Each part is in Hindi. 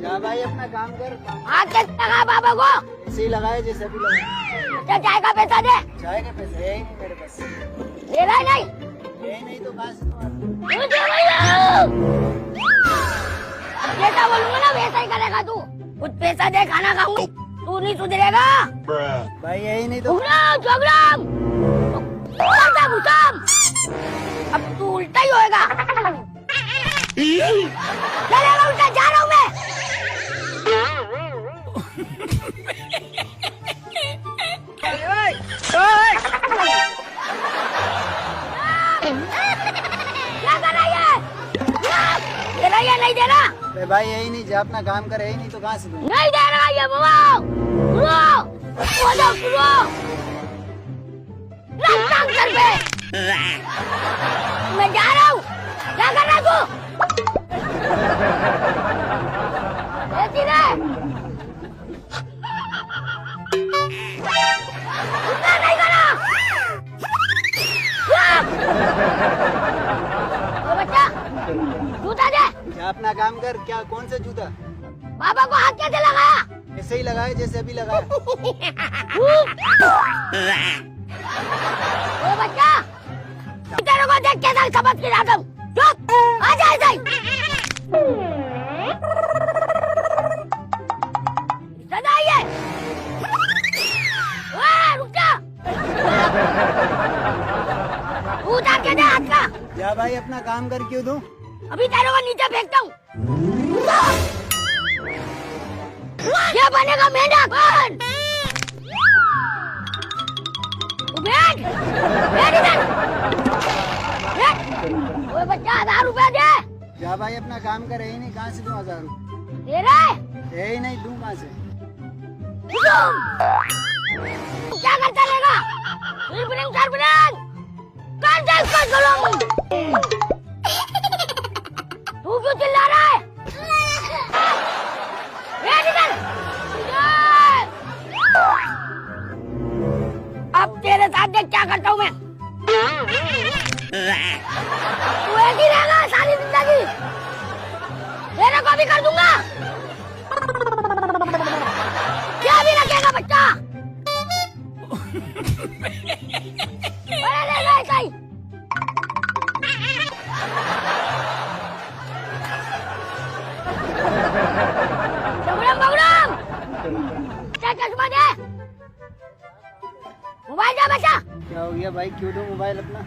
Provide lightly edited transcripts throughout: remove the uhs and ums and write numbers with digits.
जा भाई अपना काम कर। आके लगा बाबा को ऐसे ही लगाए जैसे अभी लगाए। अच्छा चाय का पैसा दे। चाय के पैसे है ही नहीं मेरे पास। दे रहा है नहीं? है नहीं तो कहाँ से दूँ? मुझे भैया जैसा बोलूंगा ना वैसा ही करेगा तू। कुछ पैसा दे खाना खाऊंगा। तू नहीं सुधरेगा भाई है ही नहीं तो। अब तू उल्टा ही होएगा। चलेगा उल्टा, जा रहा हूँ मैं। क्या कर रहा है? दे रहा है नहीं दे रहा? अरे भाई यही नहीं, जा अपना काम कर। है ही नहीं तो कहाँ से दूँ? नहीं दे रहा ये बाबा। सर पे मैं जा रहा हूँ। क्या कर रहा तू? नहीं करा बच्चा, जूता दे। जा अपना काम कर। क्या कौन सा जूता? बाबा को हाथ कैसे लगाया? ऐसे ही लगाए जैसे अभी लगाया। ओ बच्चा, तेरे को देख के साल सबक खिलाता हूँ। चुप, आ जा ऐसे ही। सदा ये। ओए, रुक जा। उतार के दे हाथ का। जा भाई अपना काम कर। क्यों दूँ? अभी तेरे को नीचे फेंकता हूँ। ये बनेगा मेंढक। बैठ इधर। ओए बच्चा, 1000 रुपया दे। जा भाई अपना काम कर। है ही नहीं, कहाँ से दूँ 1000? दे रहा है? है ही नहीं, दूँ कहाँ से? क्या करता रहेगा? कर दे इसको जुलूम। तू क्यों चिल्ला रहा है? बैठ इधर। अब तेरे साथ देख क्या करता हूँ मैं। तू एक ही रहेगा सारी जिंदगी। तेरे को भी कर दूंगा। क्या भी रखेगा बच्चा? अरे ले सही। चश्मा दे। मोबाइल दे बच्चा। क्या हो गया भाई? क्यों दूँ मोबाइल अपना?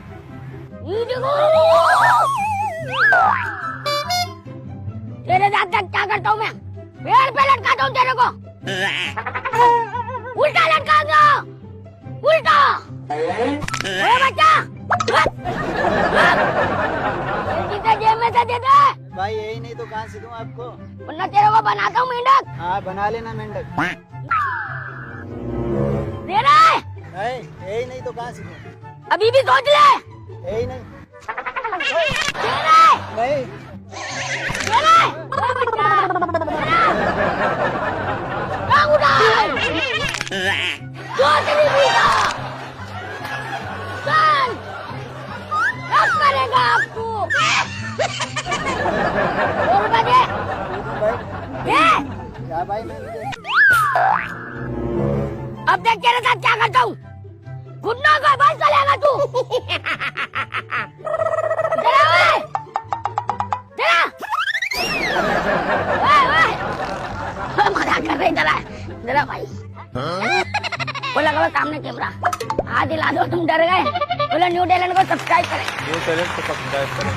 तेरे साथ तक क्या करता हूँ मैं? पेड़ पे लटकाता हूँ तेरे को। उल्टा लटकाऊंगा। उल्टा। बच्चा, जेब में से दे दे। भाई यही नहीं तो कहाँ से दूँ आपको? वरना तेरे को बनाता हूँ मेंढक। हाँ बना लेना मेंढक। दे रहा है? यही नहीं तो कहाँ से दूँ? अभी भी सोच ले। यही नहीं। दे रहा है? नहीं। दे रहा है? जो तेरी बीता। चल, अब करेगा आपको। 2 रुपए दे। दे। क्या भाई मैं दे। अब देख तेरे साथ क्या करता हूँ। घुटनों का बल चलेगा तू। जरा ओए, जरा। मजाक कर रही जरा भाई। बोला करो सामने कैमरा। हाथ हिला दो, तुम डर गए। बोला न्यू टैलेंट को सब्सक्राइब करें। न्यू टैलेंट को सब्सक्राइब करें।